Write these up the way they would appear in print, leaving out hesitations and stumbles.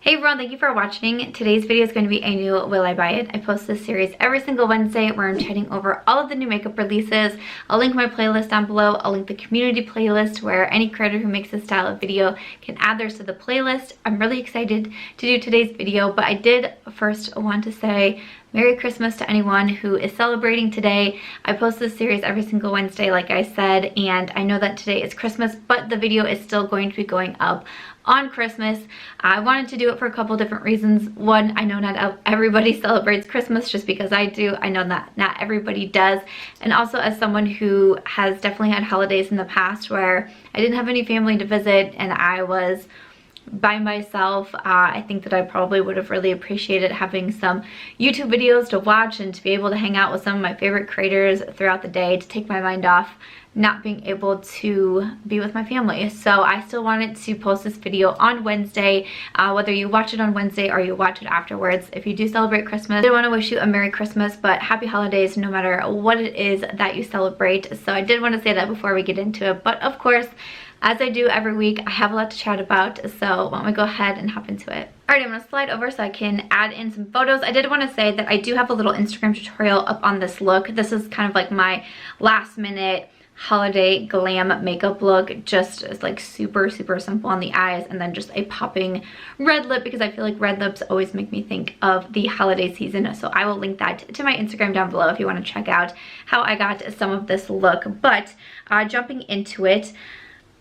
Hey everyone, thank you for watching. Today's video is going to be a new Will I Buy It. I post this series every single Wednesday where I'm chatting over all of the new makeup releases. I'll link my playlist down below. I'll link the community playlist where any creator who makes this style of video can add theirs to the playlist. I'm really excited to do today's video, but I did first want to say Merry Christmas to anyone who is celebrating today. I post this series every single Wednesday, like I said, and I know that today is Christmas, but the video is still going to be going up on Christmas. I wanted to do it for a couple different reasons. One, I know not everybody celebrates Christmas just because I do. I know that not everybody does. And also as someone who has definitely had holidays in the past where I didn't have any family to visit and I was by myself, I think that I probably would have really appreciated having some YouTube videos to watch and to be able to hang out with some of my favorite creators throughout the day to take my mind off not being able to be with my family. So I still wanted to post this video on Wednesday, whether you watch it on Wednesday or you watch it afterwards. If you do celebrate Christmas, I want to wish you a Merry Christmas, but happy holidays no matter what it is that you celebrate. So I did want to say that before we get into it, but of course, as I do every week, I have a lot to chat about, so why don't we go ahead and hop into it. Alright, I'm going to slide over so I can add in some photos. I did want to say that I do have a little Instagram tutorial up on this look. This is kind of like my last minute holiday glam makeup look, just as like super simple on the eyes, and then just a popping red lip because I feel like red lips always make me think of the holiday season. So I will link that to my Instagram down below if you want to check out how I got some of this look. But jumping into it,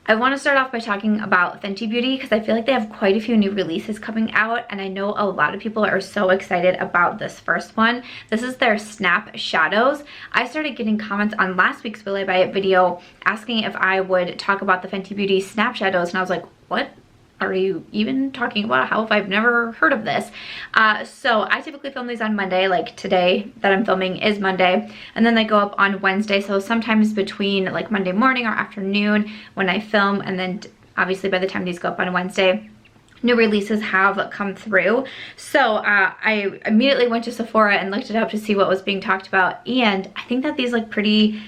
I want to start off by talking about Fenty Beauty because I feel like they have quite a few new releases coming out, and I know a lot of people are so excited about this first one. This is their Snap Shadows. I started getting comments on last week's Will I Buy It video asking if I would talk about the Fenty Beauty Snap Shadows, and I was like, what are you even talking about? How have I never heard of this? So I typically film these on Monday, like today that I'm filming is Monday, and then they go up on Wednesday. So sometimes between like Monday morning or afternoon when I film, and then obviously by the time these go up on Wednesday, new releases have come through. So I immediately went to Sephora and looked it up to see what was being talked about, and I think that these look pretty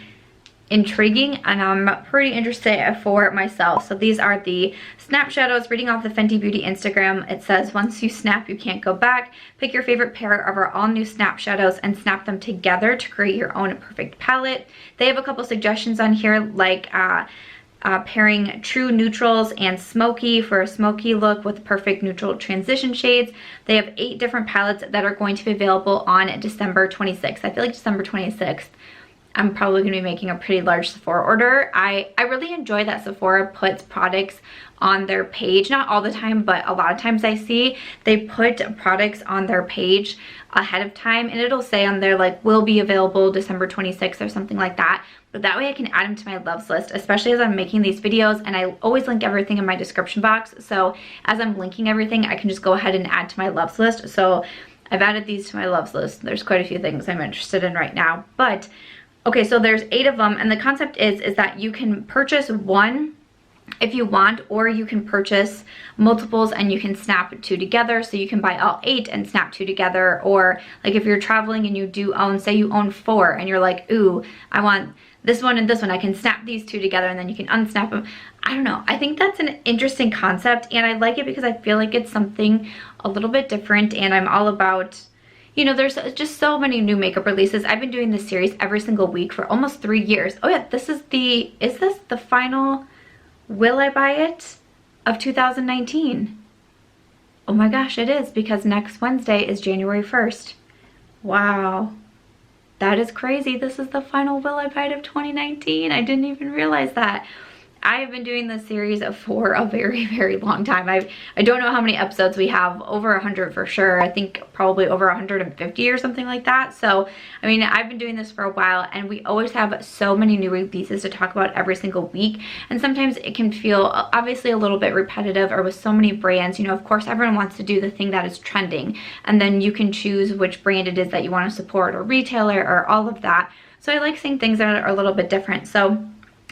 intriguing and I'm pretty interested for myself. So these are the Snap Shadows. Reading off the Fenty Beauty Instagram, it says, once you snap, you can't go back. Pick your favorite pair of our all new Snap Shadows and snap them together to create your own perfect palette. They have a couple suggestions on here, like pairing true neutrals and smoky for a smoky look with perfect neutral transition shades. They have 8 different palettes that are going to be available on December 26th. I feel like December 26th I'm probably going to be making a pretty large Sephora order. I really enjoy that Sephora puts products on their page. Not all the time, but a lot of times I see they put products on their page ahead of time, and it'll say on there like will be available December 26th or something like that. But that way I can add them to my loves list, especially as I'm making these videos, and I always link everything in my description box. So as I'm linking everything, I can just go ahead and add to my loves list. So I've added these to my loves list. There's quite a few things I'm interested in right now, but okay, so there's 8 of them, and the concept is that you can purchase one if you want, or you can purchase multiples and you can snap 2 together. So you can buy all 8 and snap 2 together, or like if you're traveling and you do own, say you own 4 and you're like, ooh, I want this one and this one, I can snap these 2 together and then you can unsnap them. I don't know, I think that's an interesting concept, and I like it because I feel like it's something a little bit different, and I'm all about, you know, there's just so many new makeup releases. I've been doing this series every single week for almost 3 years. Oh yeah, is this the final Will I Buy It of 2019? Oh my gosh, it is, because next Wednesday is January 1st. Wow, that is crazy. This is the final Will I Buy It of 2019. I didn't even realize that. I have been doing this series for a very long time. I don't know how many episodes we have, over 100 for sure. I think probably over 150 or something like that. So, I mean, I've been doing this for a while, and we always have so many new releases to talk about every single week. And sometimes it can feel obviously a little bit repetitive, or with so many brands, you know, of course everyone wants to do the thing that is trending, and then you can choose which brand it is that you want to support, or retailer, or all of that. So I like seeing things that are a little bit different. So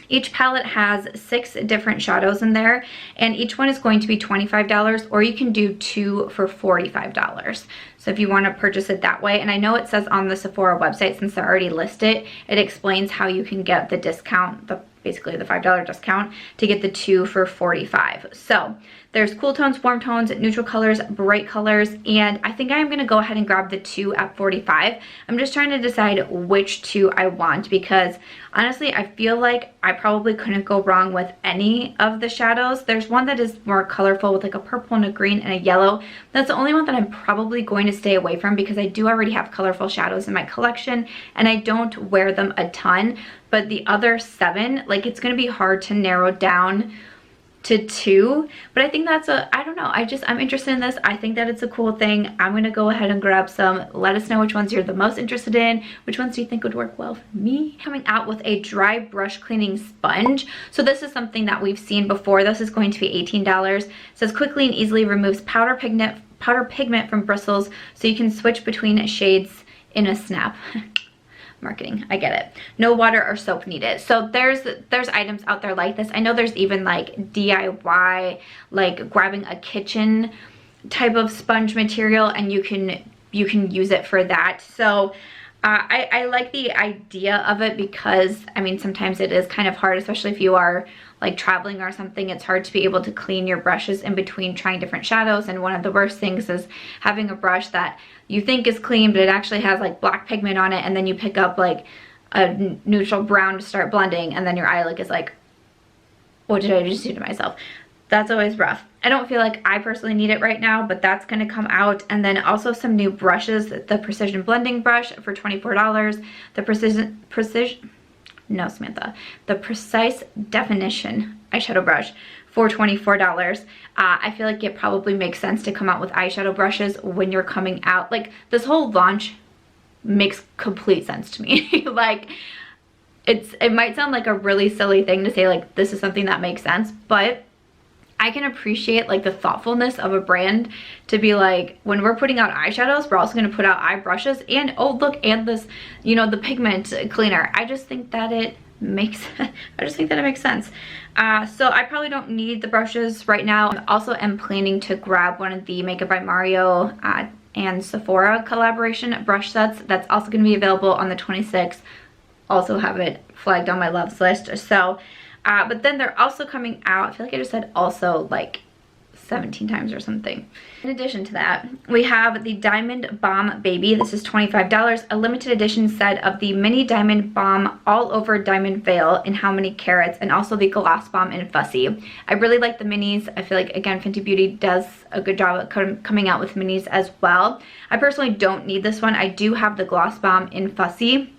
each palette has 6 different shadows in there, and each one is going to be $25, or you can do 2 for $45. So if you want to purchase it that way, and I know it says on the Sephora website, since they're already listed, it explains how you can get the discount, basically the $5 discount, to get the 2 for $45. So there's cool tones, warm tones, neutral colors, bright colors, and I think I'm gonna go ahead and grab the 2 at $45. I'm just trying to decide which 2 I want, because honestly, I feel like I probably couldn't go wrong with any of the shadows. There's one that is more colorful with like a purple and a green and a yellow. That's the only one that I'm probably going to stay away from, because I do already have colorful shadows in my collection and I don't wear them a ton. But the other 7, like, it's gonna be hard to narrow down to 2, but I think that's I don't know, I'm interested in this. I think that it's a cool thing. I'm gonna go ahead and grab some. Let us know which ones you're the most interested in. Which ones do you think would work well for me? Coming out with a dry brush cleaning sponge. So this is something that we've seen before. This is going to be $18. It says quickly and easily removes powder pigment from bristles, so you can switch between shades in a snap. Marketing, I get it. No water or soap needed. So there's items out there like this. I know there's even like DIY, like grabbing a kitchen type of sponge material, and you can use it for that. So I like the idea of it, because I mean, sometimes it is kind of hard, especially if you are like traveling or something. It's hard to be able to clean your brushes in between trying different shadows, and one of the worst things is having a brush that you think is clean but it actually has like black pigment on it, and then you pick up like a neutral brown to start blending, and then your eye look is like, what did I just do to myself? That's always rough. I don't feel like I personally need it right now, but that's going to come out. And then also some new brushes, the Precision Blending Brush for $24, the Precise Definition Eyeshadow Brush for $24. I feel like it probably makes sense to come out with eyeshadow brushes when you're coming out. Like, this whole launch makes complete sense to me. Like, it might sound like a really silly thing to say, like, this is something that makes sense, but I can appreciate like the thoughtfulness of a brand to be like, when we're putting out eyeshadows, we're also going to put out eye brushes, and oh look, and this, you know, the pigment cleaner. I just think that it makes sense. So I probably don't need the brushes right now. I also am planning to grab one of the Makeup by Mario and Sephora collaboration brush sets. That's also going to be available on the 26th. Also have it flagged on my loves list. So but then they're also coming out, I feel like I just said also like 17 times or something. In addition to that, we have the Diamond Bomb Baby. This is $25, a limited edition set of the mini Diamond Bomb All Over Diamond Veil in How Many Carats, and also the Gloss Bomb in Fussy. I really like the minis. I feel like, again, Fenty Beauty does a good job at coming out with minis as well. I personally don't need this one. I do have the Gloss Bomb in Fussy.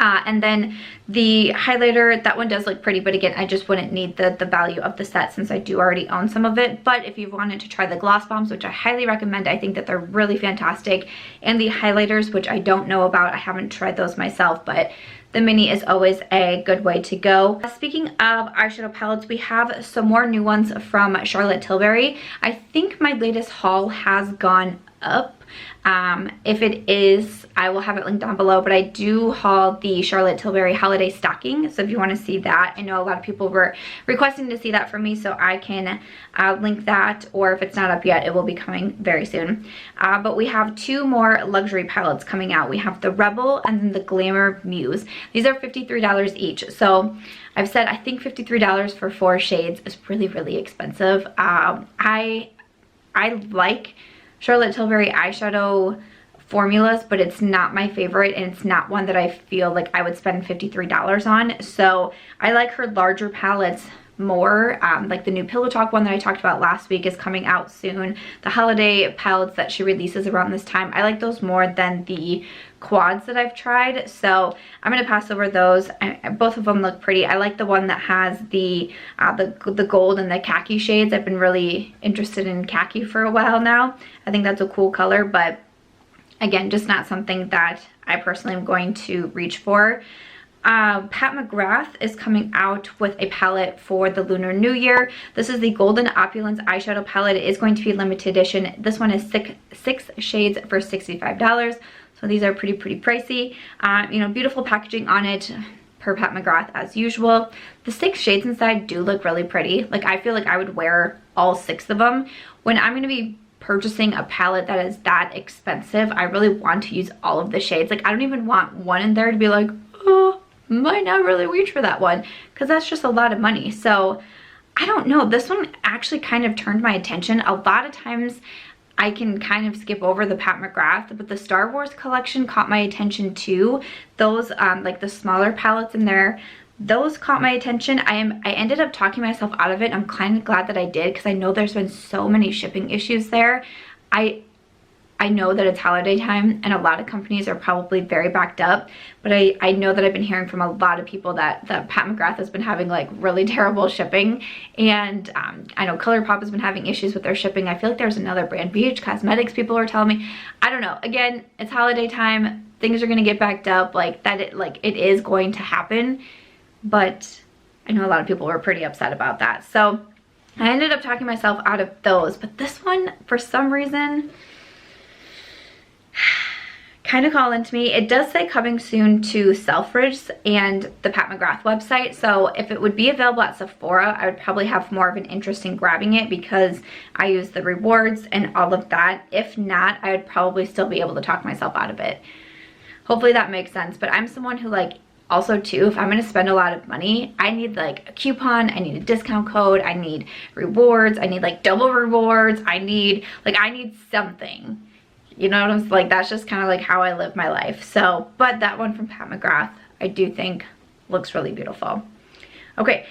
And then the highlighter, that one does look pretty, but again, I just wouldn't need the value of the set since I do already own some of it. But if you wanted to try the gloss bombs, which I highly recommend, I think that they're really fantastic, and the highlighters, which I don't know about, I haven't tried those myself, but the mini is always a good way to go. Speaking of eyeshadow palettes, we have some more new ones from Charlotte Tilbury. I think my latest haul has gone up. If it is, I will have it linked down below, but I do haul the Charlotte Tilbury holiday stocking, so if you want to see that, I know a lot of people were requesting to see that from me, so I can link that, or if it's not up yet, it will be coming very soon. But we have 2 more luxury palettes coming out. We have the Rebel and then the Glamour Muse. These are $53 each, so I've said I think $53 for 4 shades is really, really expensive. I like Charlotte Tilbury eyeshadow formulas, but it's not my favorite, and it's not one that I feel like I would spend $53 on. So I like her larger palettes more. Like the new Pillow Talk one that I talked about last week is coming out soon. The holiday palettes that she releases around this time, I like those more than the quads that I've tried, so I'm gonna pass over those. Both of them look pretty. I like the one that has the gold and the khaki shades. I've been really interested in khaki for a while now. I think that's a cool color, but again, just not something that I personally am going to reach for. Pat McGrath is coming out with a palette for the Lunar New Year. This is the Golden Opulence eyeshadow palette. It is going to be limited edition. This one is six shades for $65. So these are pretty pricey. You know, beautiful packaging on it per Pat McGrath as usual. The 6 shades inside do look really pretty. Like, I feel like I would wear all 6 of them. When I'm going to be purchasing a palette that is that expensive, I really want to use all of the shades. Like I don't even want one in there to be like, oh, might not really reach for that one, because that's just a lot of money. So I don't know, this one actually kind of turned my attention. A lot of times I can kind of skip over the Pat McGrath, but the Star Wars collection caught my attention too. Those like the smaller palettes in there, those caught my attention. I ended up talking myself out of it. I'm kind of glad that I did, because I know there's been so many shipping issues there. I know that it's holiday time and a lot of companies are probably very backed up, but I know that I've been hearing from a lot of people that Pat McGrath has been having like really terrible shipping, and I know Colourpop has been having issues with their shipping. I feel like there's another brand, BH Cosmetics, people are telling me. I don't know, again, it's holiday time, things are gonna get backed up, like that it is going to happen, but I know a lot of people were pretty upset about that. So I ended up talking myself out of those, but this one, for some reason, kind of calling to me. It does say coming soon to Selfridges and the Pat McGrath website, so if it would be available at Sephora, I would probably have more of an interest in grabbing it because I use the rewards and all of that. If not, I would probably still be able to talk myself out of it. Hopefully that makes sense, but I'm someone who, like, also too, if I'm going to spend a lot of money, I need like a coupon, I need a discount code, I need rewards, I need like double rewards, I need something. You know what I'm saying? Like, that's just kind of like how I live my life. So, but that one from Pat McGrath, I do think looks really beautiful. Okay,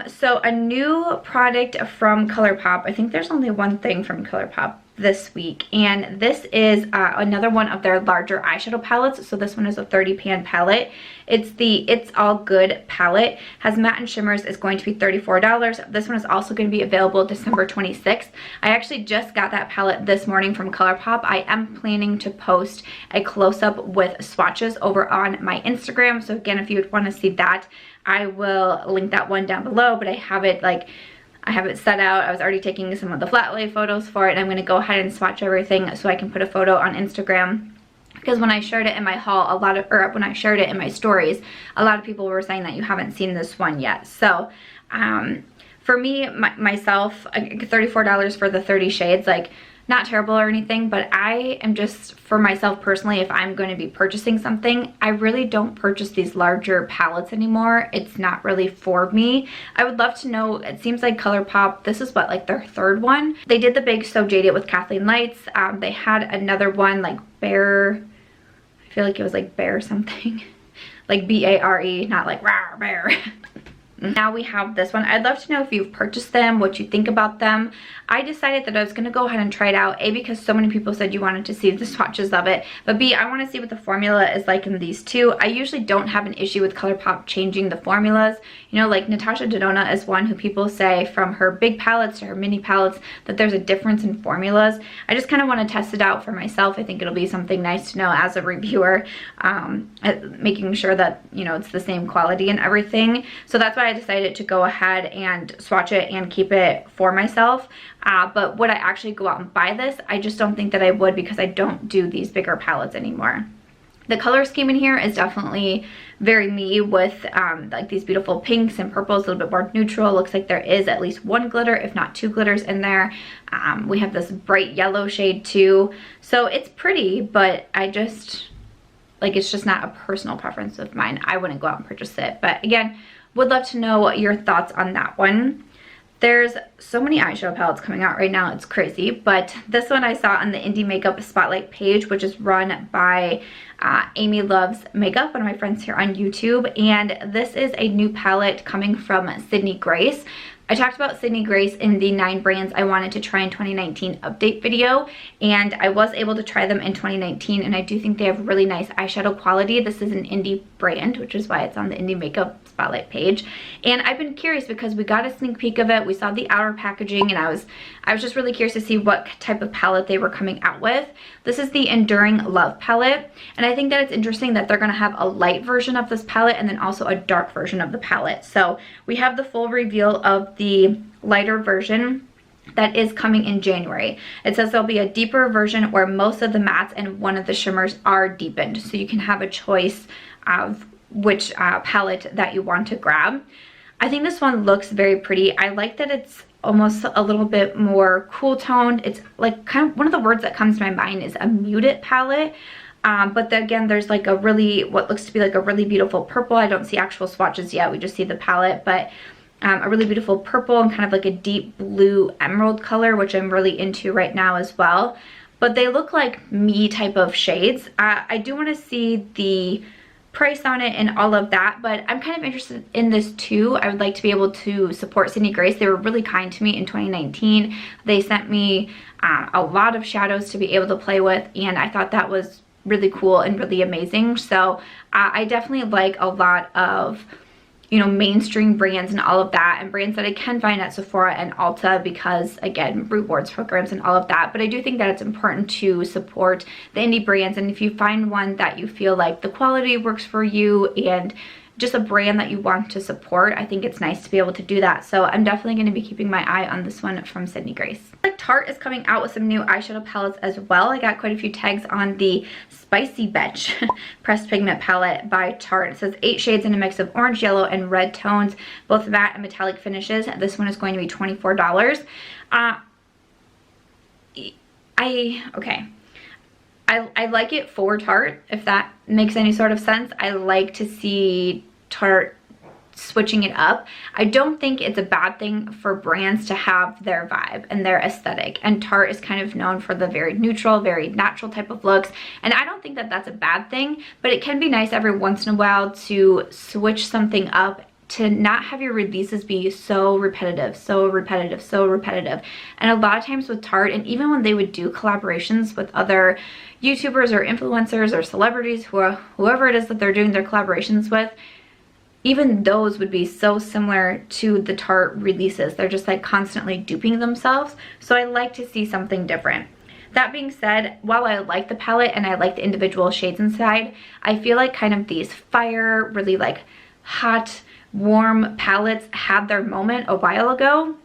so a new product from Colourpop. I think there's only one thing from Colourpop this week, and this is another one of their larger eyeshadow palettes. So this one is a 30 pan palette. It's the It's All Good palette. Has matte and shimmers, is going to be $34. This one is also going to be available December 26th. I actually just got that palette this morning from Colourpop. I am planning to post a close-up with swatches over on my Instagram. So again, if you would want to see that, I will link that one down below, but I have it set out. I was already taking some of the flat lay photos for it, and I'm going to go ahead and swatch everything so I can put a photo on Instagram. Because when I shared it in my haul, when I shared it in my stories, a lot of people were saying that you haven't seen this one yet. So for me, myself, $34 for the 30 shades, like, not terrible or anything, but I am just, for myself personally, if I'm going to be purchasing something, I really don't purchase these larger palettes anymore. It's not really for me. I would love to know, it seems like Colourpop, this is what, like their third one? They did the big So Jaded with Kathleen Lights. They had another one like Bear, I feel like it was like Bear something. Like B-A-R-E, not like rawr, bear. Now we have this one. I'd love to know if you've purchased them, what you think about them. I decided that I was going to go ahead and try it out, A, because so many people said you wanted to see the swatches of it, but B, I want to see what the formula is like in these two. I usually don't have an issue with Colourpop changing the formulas. You know, like Natasha Denona is one who people say from her big palettes to her mini palettes that there's a difference in formulas. I just kind of want to test it out for myself. I think it'll be something nice to know as a reviewer, making sure that, you know, it's the same quality and everything. So that's why I decided to go ahead and swatch it and keep it for myself. But would I actually go out and buy this? I just don't think that I would, because I don't do these bigger palettes anymore. The color scheme in here is definitely very me, with like these beautiful pinks and purples, a little bit more neutral. Looks like there is at least one glitter, if not two glitters in there. We have this bright yellow shade too. So it's pretty, but I just, like, it's just not a personal preference of mine. I wouldn't go out and purchase it. But again, would love to know your thoughts on that one. There's so many eyeshadow palettes coming out right now, it's crazy, but this one I saw on the Indie Makeup Spotlight page, which is run by Amy Loves Makeup, one of my friends here on YouTube, and this is a new palette coming from Sydney Grace. I talked about Sydney Grace in the 9 brands I wanted to try in 2019 update video, and I was able to try them in 2019, and I do think they have really nice eyeshadow quality. This is an indie brand, which is why it's on the Indie Makeup Spotlight page, and I've been curious because we got a sneak peek of it. We saw the outer packaging, and I was just really curious to see what type of palette they were coming out with. This is the Enduring Love palette, and I think that it's interesting that they're going to have a light version of this palette and then also a dark version of the palette. So we have the full reveal of the lighter version that is coming in January. It says there'll be a deeper version where most of the mattes and one of the shimmers are deepened, so you can have a choice of which palette that you want to grab. I think this one looks very pretty. I like that it's almost a little bit more cool toned. It's like kind of one of the words that comes to my mind is a muted palette. But then again, there's like a really, what looks to be like a really beautiful purple. I don't see actual swatches yet. We just see the palette, but a really beautiful purple and kind of like a deep blue emerald color, which I'm really into right now as well. But they look like me type of shades. I do want to see the price on it and all of that, but I'm kind of interested in this too. I would like to be able to support Sydney Grace. They were really kind to me in 2019. They sent me a lot of shadows to be able to play with, and I thought that was really cool and really amazing. So I definitely like a lot of, you know, mainstream brands and all of that, and brands that I can find at Sephora and Ulta because, again, rewards programs and all of that. But I do think that it's important to support the indie brands, and if you find one that you feel like the quality works for you and just a brand that you want to support, I think it's nice to be able to do that. So I'm definitely going to be keeping my eye on this one from Sydney Grace. Like Tarte is coming out with some new eyeshadow palettes as well. I got quite a few tags on the Spicy Betch Pressed Pigment palette by Tarte. It says 8 shades in a mix of orange, yellow, and red tones, both matte and metallic finishes. This one is going to be $24. I like it for Tarte, if that makes any sort of sense. I like to see Tarte switching it up. I don't think it's a bad thing for brands to have their vibe and their aesthetic, and Tarte is kind of known for the very neutral, very natural type of looks, and I don't think that that's a bad thing, but it can be nice every once in a while to switch something up, to not have your releases be so repetitive. And a lot of times with Tarte, and even when they would do collaborations with other YouTubers or influencers or celebrities, whoever it is that they're doing their collaborations with, even those would be so similar to the Tarte releases. They're just like constantly duping themselves. So I like to see something different. That being said, while I like the palette and I like the individual shades inside, I feel like kind of these fire, really like hot, warm palettes had their moment a while ago,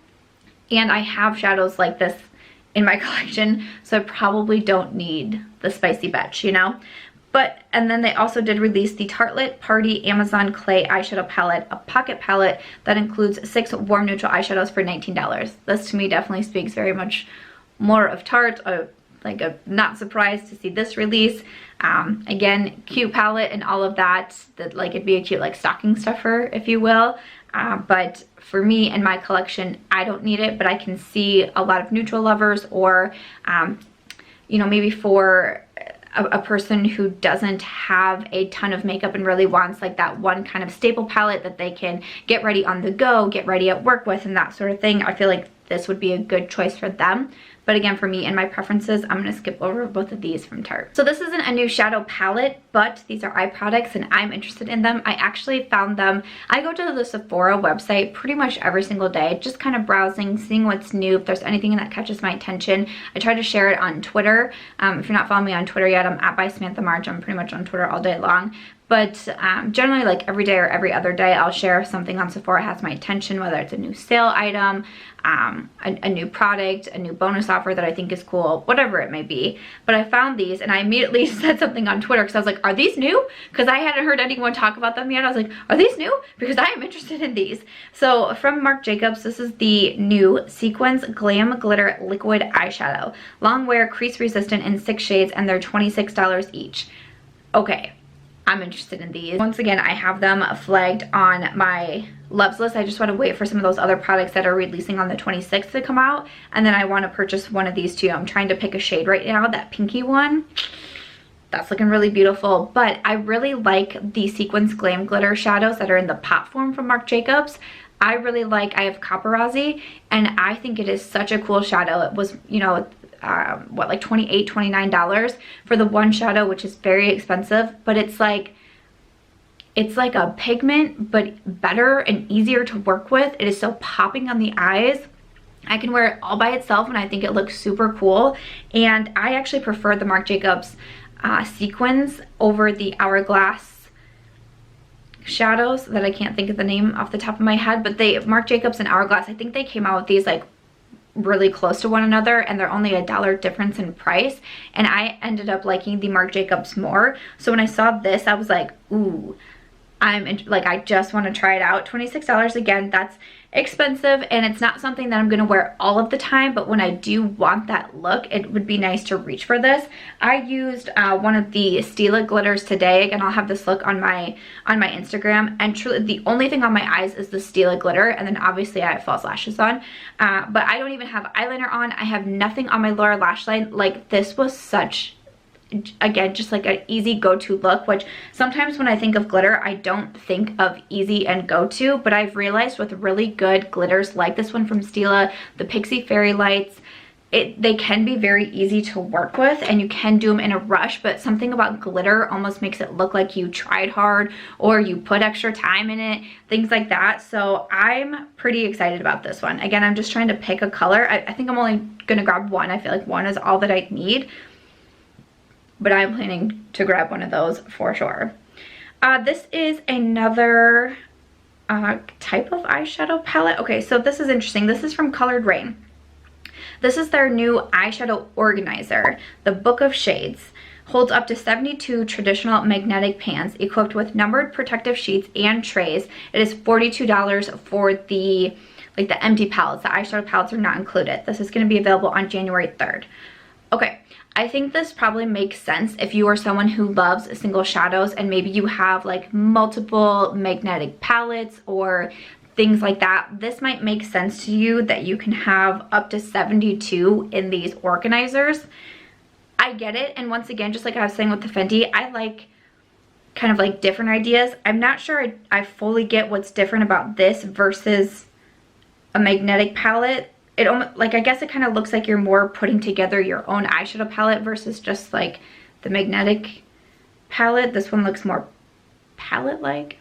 and I have shadows like this in my collection, so I probably don't need the Spicy Betch, you know. But, and then they also did release the Tartlet Party Amazon Clay Eyeshadow Palette, a pocket palette that includes 6 warm neutral eyeshadows for $19. This to me definitely speaks very much more of Tarte. Like, I'm not surprised to see this release. Again, cute palette and all of that, like it'd be a cute like stocking stuffer, if you will. But for me and my collection, I don't need it, but I can see a lot of neutral lovers, or you know, maybe for a person who doesn't have a ton of makeup and really wants like that one kind of staple palette that they can get ready on the go, get ready at work with, and that sort of thing. I feel like this would be a good choice for them. But again, for me and my preferences, I'm going to skip over both of these from Tarte. So this isn't a new shadow palette, but these are eye products and I'm interested in them. I actually found them. I go to the Sephora website pretty much every single day, just kind of browsing, seeing what's new, if there's anything that catches my attention. I try to share it on Twitter. If you're not following me on Twitter yet, I'm at by Samantha Marc. I'm pretty much on Twitter all day long. But generally, like every day or every other day, I'll share something on Sephora that has my attention, whether it's a new sale item, a new product, a new bonus offer that I think is cool, whatever it may be. But I found these and I immediately said something on Twitter because I was like, are these new? Because I hadn't heard anyone talk about them yet. I was like, are these new? Because I am interested in these. So from Marc Jacobs, this is the new Sequins Glam Glitter Liquid Eyeshadow. Long wear, crease resistant in 6 shades, and they're $26 each. Okay. I'm interested in these. Once again, I have them flagged on my loves list. I just want to wait for some of those other products that are releasing on the 26th to come out, and then I want to purchase one of these too. I'm trying to pick a shade right now, that pinky one. That's looking really beautiful, but I really like the Sequins Glam Glitter shadows that are in the pot form from Marc Jacobs. I really like, I have Paparazzi, and I think it is such a cool shadow. It was, you know, what, like $28, $29 for the one shadow, which is very expensive, but it's like a pigment, but better and easier to work with. It is so popping on the eyes. I can wear it all by itself and I think it looks super cool. And I actually prefer the Marc Jacobs Sequins over the Hourglass shadows that I can't think of the name off the top of my head, but Marc Jacobs and Hourglass, I think they came out with these like really close to one another, and they're only $1 difference in price, and I ended up liking the Marc Jacobs more. So when I saw this, I was like, ooh, I just want to try it out. $26 again, that's expensive, and it's not something that I'm gonna wear all of the time, but when I do want that look, it would be nice to reach for this. I used one of the Stila glitters today. Again, I'll have this look on my Instagram, and truly the only thing on my eyes is the Stila glitter, and then obviously I have false lashes on, but I don't even have eyeliner on. I have nothing on my lower lash line. Like, this was such, again, just like an easy go-to look, which sometimes when I think of glitter, I don't think of easy and go-to, but I've realized with really good glitters like this one from Stila, the Pixie Fairy Lights, they can be very easy to work with, and you can do them in a rush, but something about glitter almost makes it look like you tried hard or you put extra time in it, things like that. So I'm pretty excited about this one. Again, I'm just trying to pick a color. I think I'm only gonna grab one. I feel like one is all that I need, but I'm planning to grab one of those for sure. This is another type of eyeshadow palette. Okay, so this is interesting. This is from Colored Rain. This is their new eyeshadow organizer. The Book of Shades holds up to 72 traditional magnetic pans equipped with numbered protective sheets and trays. It is $42 for the empty palettes. The eyeshadow palettes are not included. This is going to be available on January 3rd. Okay, I think this probably makes sense if you are someone who loves single shadows and maybe you have like multiple magnetic palettes or things like that. This might make sense to you that you can have up to 72 in these organizers. I get it, and once again, just like I was saying with the Fenty, I like kind of like different ideas. I'm not sure I fully get what's different about this versus a magnetic palette. It almost, like, I guess it kind of looks like you're more putting together your own eyeshadow palette versus just like the magnetic palette. This one looks more palette-like.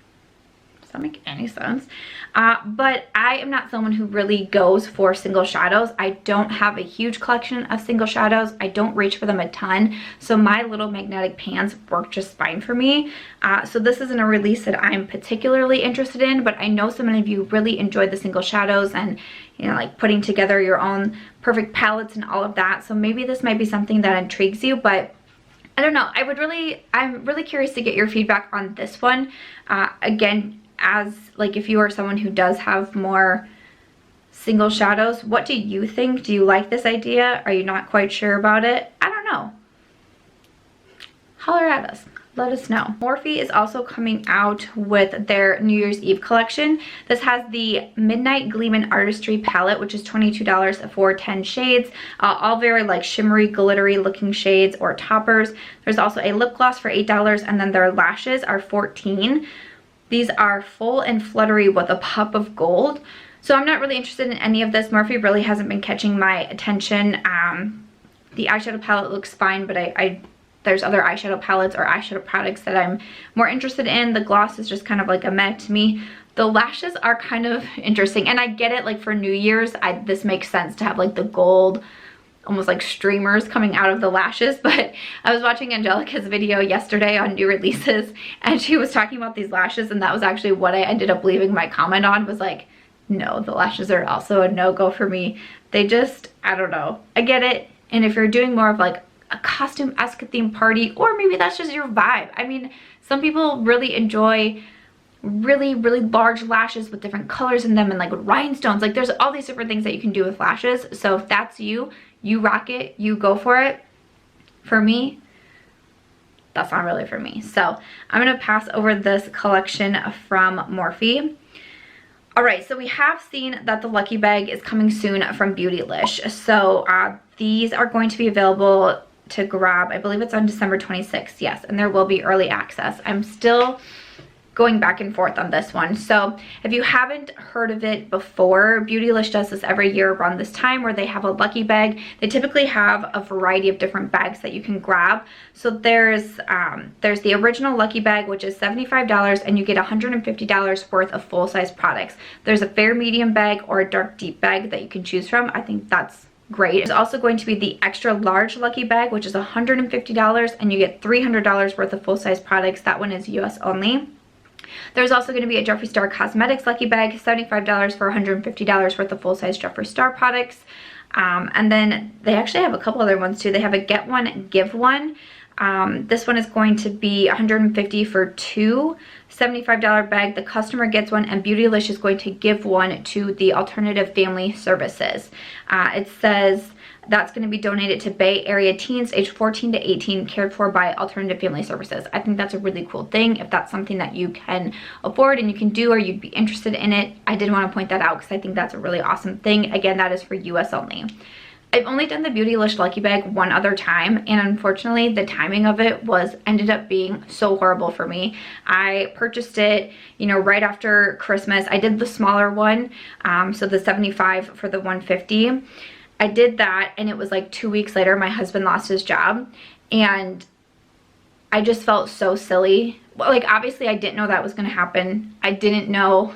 Does that make any sense? But I am not someone who really goes for single shadows. I don't have a huge collection of single shadows. I don't reach for them a ton. So my little magnetic pans work just fine for me. So this isn't a release that I'm particularly interested in, but I know so many of you really enjoyed the single shadows and, you know, like putting together your own perfect palettes and all of that. So maybe this might be something that intrigues you, but I don't know. I'm really curious to get your feedback on this one. Again, as like if you are someone who does have more single shadows, what do you think? Do you like this idea? Are you not quite sure about it? I don't know. Holler at us. Let us know. Morphe is also coming out with their New Year's Eve collection. This has the Midnight Gleam and Artistry palette, which is $22 for 10 shades. All very like shimmery, glittery looking shades or toppers. There's also a lip gloss for $8, and then their lashes are $14. These are full and fluttery with a pop of gold. So I'm not really interested in any of this. Morphe really hasn't been catching my attention. The eyeshadow palette looks fine, but there's other eyeshadow palettes or eyeshadow products that I'm more interested in. The gloss is just kind of like a meh to me. The lashes are kind of interesting, and I get it, like for New Year's, this makes sense to have like the gold, almost like streamers coming out of the lashes. But I was watching Angelica's video yesterday on new releases, and she was talking about these lashes, and that was actually what I ended up leaving my comment on, was like, no, the lashes are also a no-go for me. They just, I don't know. I get it, and if you're doing more of like a costume-esque theme party, or maybe that's just your vibe. I mean, some people really enjoy really large lashes with different colors in them and like with rhinestones. Like, there's all these different things that you can do with lashes. So if that's you rock it, you go for it. For me, that's not really for me. So I'm gonna pass over this collection from Morphe. All right, so we have seen that the Lucky Bag is coming soon from Beautylish. So these are going to be available to grab. I believe it's on December 26th, yes, and there will be early access. I'm still going back and forth on this one. So if you haven't heard of it before, Beautylish does this every year around this time where they have a lucky bag. They typically have a variety of different bags that you can grab. So there's the original lucky bag, which is $75, and you get $150 worth of full-size products. There's a fair medium bag or a dark deep bag that you can choose from. I think that's great. There's also going to be the extra large lucky bag, which is $150, and you get $300 worth of full-size products. That one is US only. There's also going to be a Jeffree Star Cosmetics lucky bag, $75 for $150 worth of full-size Jeffree Star products. And then they actually have a couple other ones too. They have a get one, give one. This one is going to be $150 for two $75 bag. The customer gets one, and Beautylish is going to give one to the Alternative Family Services. It says that's going to be donated to Bay Area teens aged 14 to 18 cared for by Alternative Family Services. I think that's a really cool thing. If that's something that you can afford and you can do, or you'd be interested in it, I did want to point that out because I think that's a really awesome thing. Again, that is for US only. I've only done the Beautylish Lucky Bag one other time, and unfortunately the timing of it ended up being so horrible for me. I purchased it, you know, right after Christmas. I did the smaller one, so the 75 for the 150. I did that, and it was like 2 weeks later my husband lost his job, and I just felt so silly. Well, like, obviously I didn't know that was going to happen. I didn't know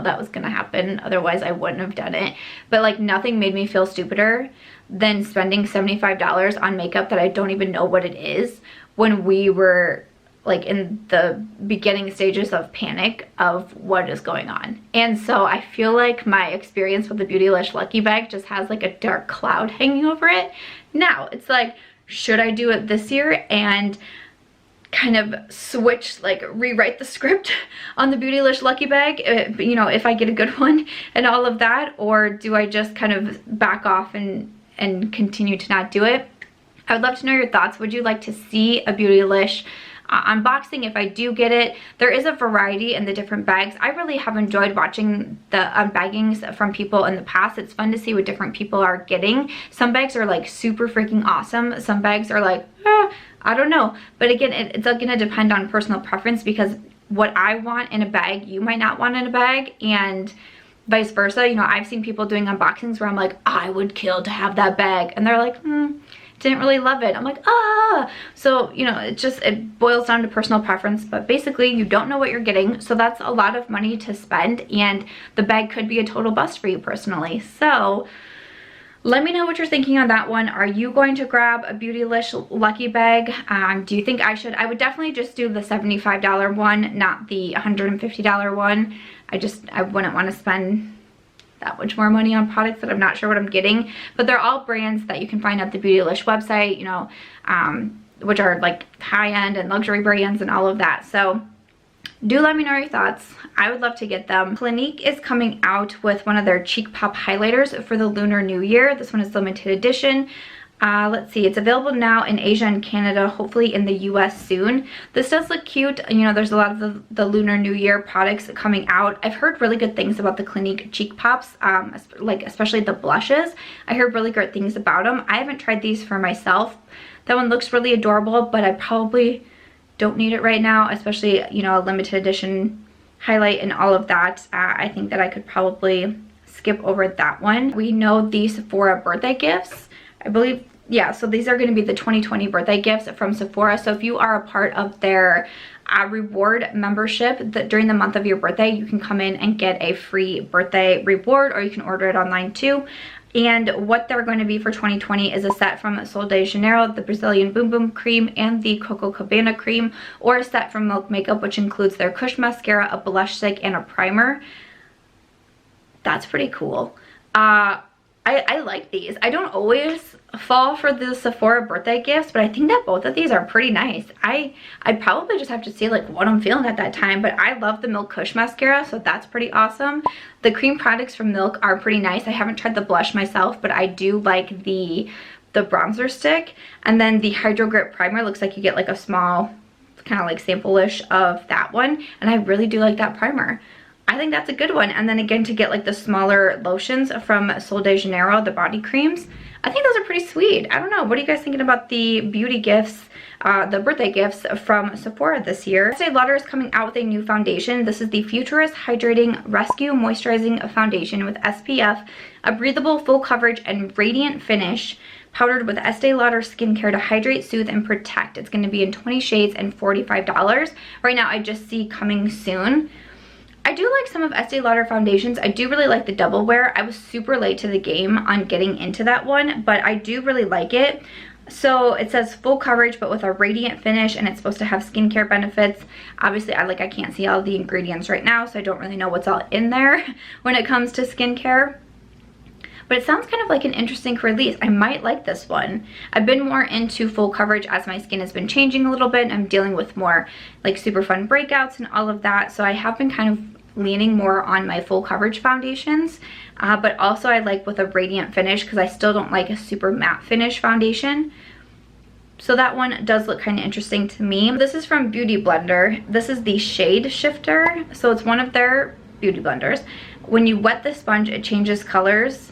that was gonna happen, otherwise I wouldn't have done it. But like, nothing made me feel stupider than spending $75 on makeup that I don't even know what it is, when we were like in the beginning stages of panic of what is going on. And so I feel like my experience with the Beautylish Lucky Bag just has like a dark cloud hanging over it. Now it's like, should I do it this year and kind of switch, like rewrite the script on the Beautylish Lucky Bag, you know, if I get a good one and all of that? Or do I just kind of back off and continue to not do it? I would love to know your thoughts. Would you like to see a Beautylish unboxing if I do get it? There is a variety in the different bags. I really have enjoyed watching the unbaggings from people in the past. It's fun to see what different people are getting. Some bags are like super freaking awesome. Some bags are like, I don't know. But again, it's gonna depend on personal preference, because what I want in a bag, you might not want in a bag, and vice versa. You know, I've seen people doing unboxings where I'm like, I would kill to have that bag, and they're like, didn't really love it. I'm like, so, you know, it boils down to personal preference. But basically, you don't know what you're getting, so that's a lot of money to spend, and the bag could be a total bust for you personally. So let me know what you're thinking on that one. Are you going to grab a Beautylish Lucky Bag? Do you think I should? I would definitely just do the $75 one, not the $150 one. I wouldn't want to spend that much more money on products that I'm not sure what I'm getting. But they're all brands that you can find at the Beautylish website, you know, which are like high-end and luxury brands and all of that. So do let me know your thoughts. I would love to get them. Clinique is coming out with one of their Cheek Pop highlighters for the Lunar New Year. This one is limited edition. Let's see, it's available now in Asia and Canada, hopefully in the US soon. This does look cute. You know, there's a lot of the Lunar New Year products coming out. I've heard really good things about the Clinique Cheek Pops, like especially the blushes. I heard really great things about them. I haven't tried these for myself. That one looks really adorable, but I probably don't need it right now, especially, you know, a limited edition highlight and all of that. I think that I could probably skip over that one. We know the Sephora birthday gifts, I believe. Yeah, so these are going to be the 2020 birthday gifts from Sephora. So if you are a part of their reward membership, that during the month of your birthday, you can come in and get a free birthday reward, or you can order it online too. And what they're going to be for 2020 is a set from Sol de Janeiro, the Brazilian Boom Boom Cream, and the Coco Cabana Cream, or a set from Milk Makeup, which includes their Kush Mascara, a blush stick, and a primer. That's pretty cool. I like these. I don't always fall for the Sephora birthday gifts, but I think that both of these are pretty nice. I'd probably just have to see like what I'm feeling at that time, but I love the Milk Kush Mascara, so that's pretty awesome. The cream products from Milk are pretty nice. I haven't tried the blush myself, but I do like the bronzer stick. And then the Hydro Grip Primer looks like you get like a small kind of like sample-ish of that one, and I really do like that primer. I think that's a good one. And then again, to get like the smaller lotions from Sol de Janeiro, the body creams, I think those are pretty sweet. I don't know. What are you guys thinking about the beauty gifts, the birthday gifts from Sephora this year? Estee Lauder is coming out with a new foundation. This is the Futurist Hydrating Rescue Moisturizing Foundation with SPF, a breathable full coverage and radiant finish, powdered with Estee Lauder skincare to hydrate, soothe, and protect. It's going to be in 20 shades and $45. Right now, I just see coming soon. I do like some of Estee Lauder foundations. I do really like the Double Wear. I was super late to the game on getting into that one, but I do really like it. So it says full coverage but with a radiant finish, and it's supposed to have skincare benefits. Obviously, I can't see all the ingredients right now, so I don't really know what's all in there when it comes to skincare. but it sounds kind of like an interesting release. I might like this one. I've been more into full coverage as my skin has been changing a little bit, and I'm dealing with more like super fun breakouts and all of that, so I have been kind of leaning more on my full coverage foundations, but also I like with a radiant finish because I still don't like a super matte finish foundation. So that one does look kind of interesting to me. This is from Beauty Blender. This is the Shade Shifter. So it's one of their beauty blenders. When you wet the sponge, it changes colors,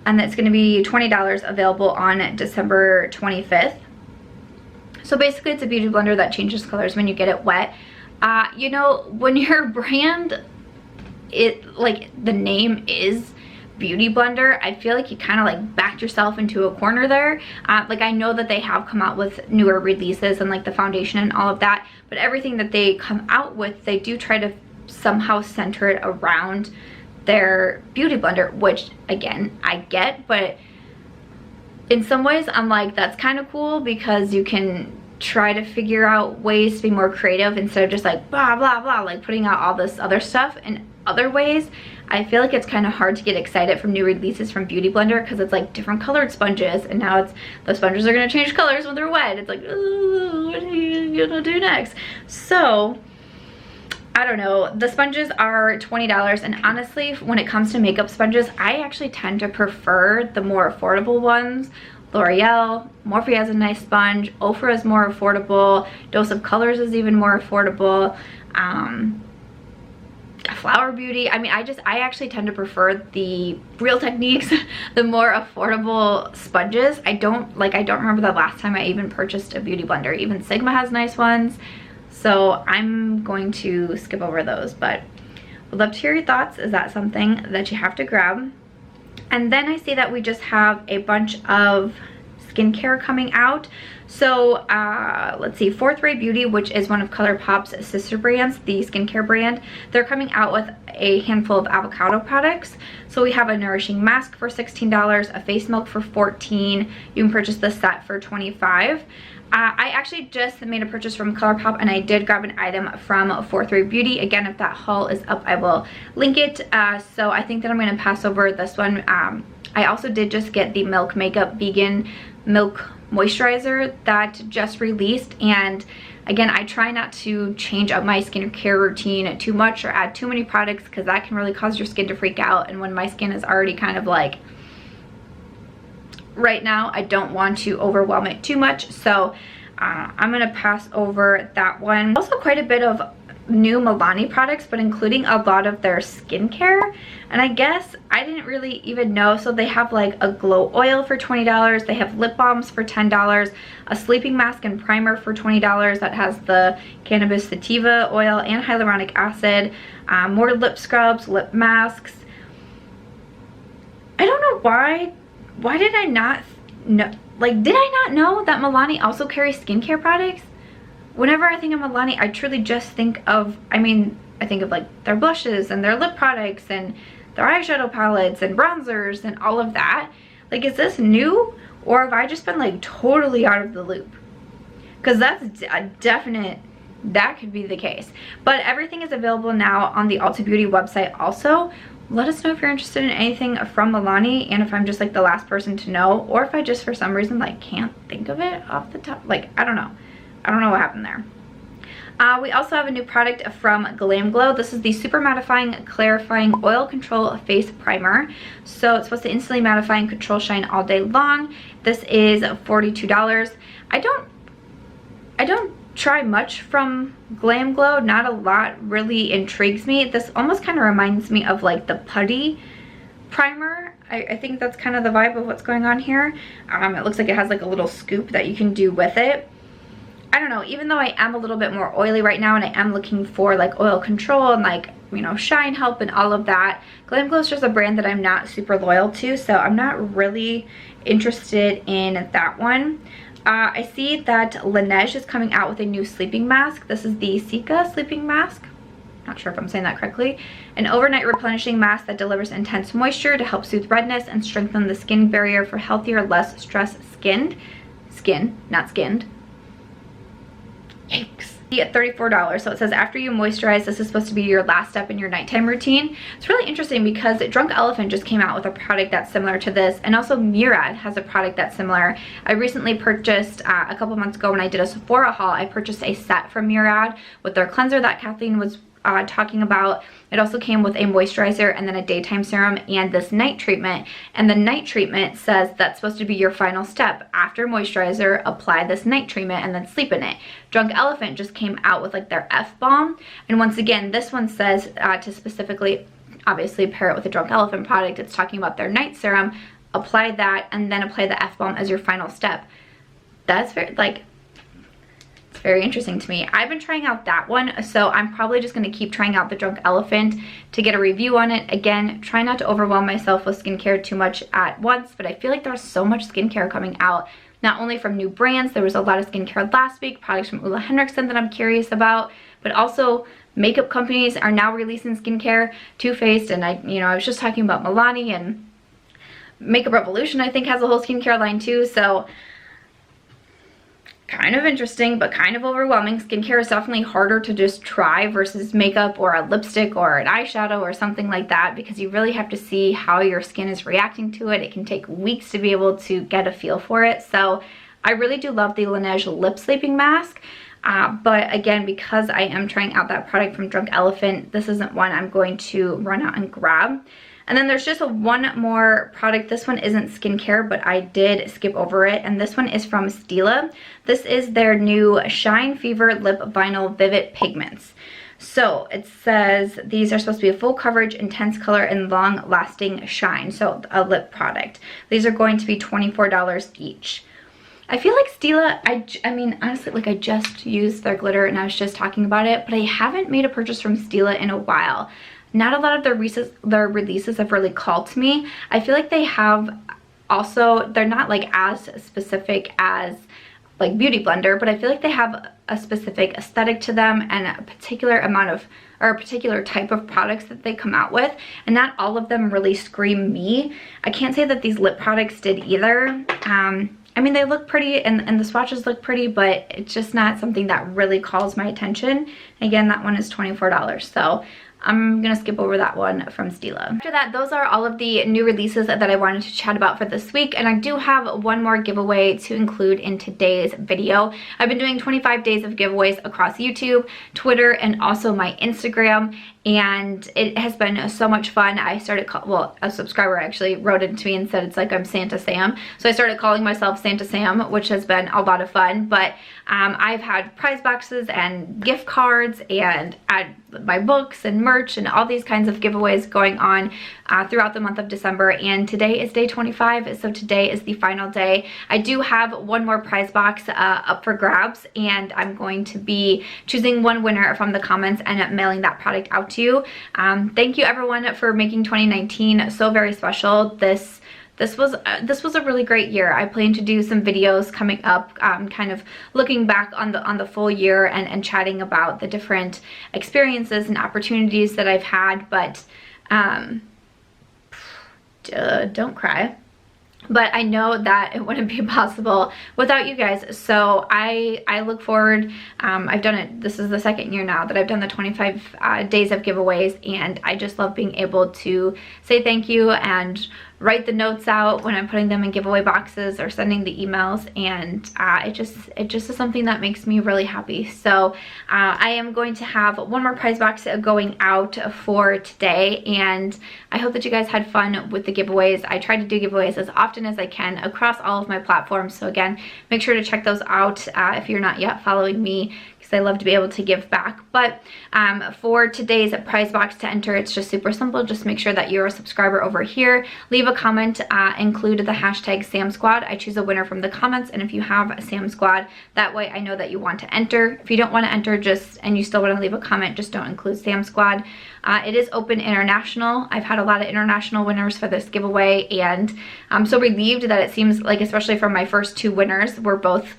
and it's going to be $20, available on December 25th. So basically it's a beauty blender that changes colors when you get it wet. You know, when your brand, like the name is Beauty Blender, I feel like you kind of like backed yourself into a corner there. Like I know that they have come out with newer releases and like the foundation and all of that, but everything that they come out with, they do try to somehow center it around their beauty blender, which again I get, but in some ways I'm like, that's kind of cool because you can try to figure out ways to be more creative instead of just like blah blah blah, like putting out all this other stuff. In other ways, I feel like it's kind of hard to get excited from new releases from Beauty Blender because it's like different colored sponges, and now it's the sponges are going to change colors when they're wet. It's like, ooh, what are you gonna do next? So I don't know. The sponges are $20, and honestly, when it comes to makeup sponges, I actually tend to prefer the more affordable ones. L'Oreal, Morphe has a nice sponge, Ofra is more affordable, Dose of Colors is even more affordable, Flower Beauty. I mean, I actually tend to prefer the Real Techniques, the more affordable sponges. I don't remember the last time I even purchased a beauty blender. Even Sigma has nice ones, so I'm going to skip over those, but would love to hear your thoughts. Is that something that you have to grab? And then I see that we just have a bunch of skincare coming out. So let's see, Fourth Ray Beauty, which is one of Colourpop's sister brands, the skincare brand, they're coming out with a handful of avocado products. So we have a nourishing mask for $16, a face milk for $14. You can purchase the set for $25. I actually just made a purchase from Colourpop, and I did grab an item from Fourth Ray Beauty. Again, if that haul is up, I will link it. So I think that I'm going to pass over this one. I also did just get the Milk Makeup Vegan Milk Moisturizer that just released, and again, I try not to change up my skincare routine too much or add too many products because that can really cause your skin to freak out. And when my skin is already kind of like, right now, I don't want to overwhelm it too much, so I'm gonna pass over that one. Also quite a bit of new Milani products, but including a lot of their skincare, and I guess I didn't really even know. So they have like a glow oil for $20, they have lip balms for $10, a sleeping mask and primer for $20 that has the cannabis sativa oil and hyaluronic acid, more lip scrubs, lip masks. I don't know why did I not know, like, did I not know that Milani also carries skincare products? Whenever I think of Milani, I truly just think of, I think of like their blushes and their lip products and their eyeshadow palettes and bronzers and all of that. Like, is this new, or have I just been like totally out of the loop? Because that's a definite, that could be the case. But everything is available now on the Ulta Beauty website also. Let us know if you're interested in anything from Milani, and if I'm just like the last person to know, or if I just for some reason like can't think of it off the top. Like, I don't know what happened there. We also have a new product from Glam Glow. This is the Super Mattifying Clarifying Oil Control Face Primer. So it's supposed to instantly mattify and control shine all day long. This is $42. I don't try much from Glam Glow. Not a lot really intrigues me. This almost kind of reminds me of like the putty primer. I think that's kind of the vibe of what's going on here. It looks like it has like a little scoop that you can do with it. I don't know, even though I am a little bit more oily right now and I am looking for like oil control and like, you know, shine help and all of that, Glam Glow is just a brand that I'm not super loyal to, so I'm not really interested in that one. I see that Laneige is coming out with a new sleeping mask. This is the Cica sleeping mask. Not sure if I'm saying that correctly. An overnight replenishing mask that delivers intense moisture to help soothe redness and strengthen the skin barrier for healthier, less stressed skin, not skinned. Yikes. $34. So it says after you moisturize, this is supposed to be your last step in your nighttime routine. It's really interesting because Drunk Elephant just came out with a product that's similar to this, and also McGrath has a product that's similar. I recently purchased a couple months ago when I did a Sephora haul, I purchased a set from McGrath with their cleanser that Kathleen was talking about. It also came with a moisturizer and then a daytime serum and this night treatment, and the night treatment says that's supposed to be your final step. After moisturizer, apply this night treatment and then sleep in it. Drunk Elephant just came out with like their F bomb, and once again this one says to specifically obviously pair it with a Drunk Elephant product. It's talking about their night serum, apply that and then apply the F bomb as your final step. That's very very interesting to me. I've been trying out that one, so I'm probably just going to keep trying out the Drunk Elephant to get a review on it. Again, try not to overwhelm myself with skincare too much at once, but I feel like there's so much skincare coming out, not only from new brands. There was a lot of skincare last week, products from Ole Henriksen that I'm curious about, but also makeup companies are now releasing skincare. Too Faced, and I was just talking about Milani, and Makeup Revolution I think has a whole skincare line too, so kind of interesting, but kind of overwhelming. Skincare is definitely harder to just try versus makeup or a lipstick or an eyeshadow or something like that, because you really have to see how your skin is reacting to it. It can take weeks to be able to get a feel for it. So I really do love the Laneige Lip Sleeping Mask. But again, because I am trying out that product from Drunk Elephant, this isn't one I'm going to run out and grab. And then there's just one more product. This one isn't skincare, but I did skip over it. And this one is from Stila. This is their new Shine Fever Lip Vinyl Vivid Pigments. So it says these are supposed to be a full coverage, intense color, and long lasting shine. So a lip product. These are going to be $24 each. I feel like Stila, I mean, honestly, like I just used their glitter and I was just talking about it, but I haven't made a purchase from Stila in a while. Not a lot of their releases have really called to me. I feel like they have also, they're not like as specific as like Beauty Blender, but I feel like they have a specific aesthetic to them and a particular amount of, or a particular type of products that they come out with, and not all of them really scream me. I can't say that these lip products did either. I mean, they look pretty and the swatches look pretty, but it's just not something that really calls my attention. Again, that one is $24, so I'm gonna skip over that one from Stila. After that, those are all of the new releases that I wanted to chat about for this week, and I do have one more giveaway to include in today's video. I've been doing 25 days of giveaways across YouTube, Twitter, and also my Instagram, and it has been so much fun. I started, well, a subscriber actually wrote into me and said it's like I'm Santa Sam, so I started calling myself Santa Sam, which has been a lot of fun. But I've had prize boxes and gift cards and my books and merch and all these kinds of giveaways going on throughout the month of December, and today is day 25, so today is the final day. I do have one more prize box up for grabs, and I'm going to be choosing one winner from the comments and mailing that product out to you. Thank you everyone for making 2019 so very special. This was a really great year. I plan to do some videos coming up, kind of looking back on the full year and chatting about the different experiences and opportunities that I've had. But don't cry. But I know that it wouldn't be possible without you guys. So I look forward. I've done it. This is the second year now that I've done the 25 days of giveaways, and I just love being able to say thank you and write the notes out when I'm putting them in giveaway boxes or sending the emails, and it just is something that makes me really happy. So I am going to have one more prize box going out for today, and I hope that you guys had fun with the giveaways. I try to do giveaways as often as I can across all of my platforms, so again, make sure to check those out if you're not yet following me, because I love to be able to give back. But for today's prize box to enter, it's just super simple. Just make sure that you're a subscriber over here. Leave a comment, include the hashtag SamSquad. I choose a winner from the comments, and if you have a SamSquad, that way I know that you want to enter. If you don't want to enter and you still want to leave a comment, just don't include SamSquad. It is open international. I've had a lot of international winners for this giveaway, and I'm so relieved that it seems like, especially from my first two winners, we're both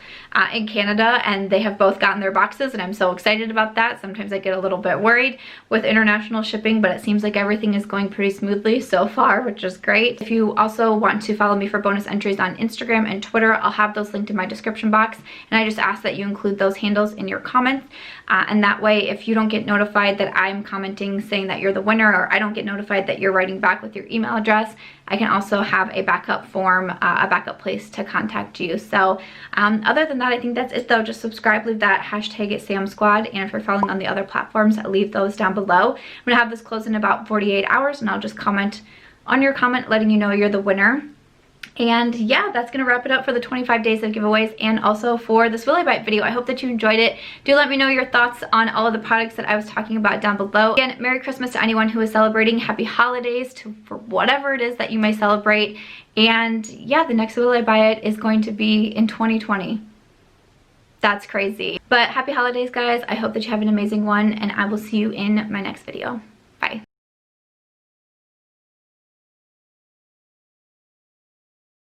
in Canada, and they have both gotten their boxes boxes, and I'm so excited about that. Sometimes I get a little bit worried with international shipping, but it seems like everything is going pretty smoothly so far, which is great. If you also want to follow me for bonus entries on Instagram and Twitter, I'll have those linked in my description box, and I just ask that you include those handles in your comments, and that way if you don't get notified that I'm commenting saying that you're the winner, or I don't get notified that you're writing back with your email address, I can also have a backup form, a backup place to contact you. So other than that, I think that's it though. Just subscribe, leave that hashtag #SamSquad, and if you're following on the other platforms, leave those down below. I'm gonna have this close in about 48 hours, and I'll just comment on your comment letting you know you're the winner. And yeah, that's gonna wrap it up for the 25 days of giveaways and also for this Will I Buy It video. I hope that you enjoyed it. Do let me know your thoughts on all of the products that I was talking about down below. Again, Merry Christmas to anyone who is celebrating. Happy holidays for whatever it is that you may celebrate. And yeah, the next Will I Buy It is going to be in 2020. That's crazy. But happy holidays, guys. I hope that you have an amazing one, and I will see you in my next video.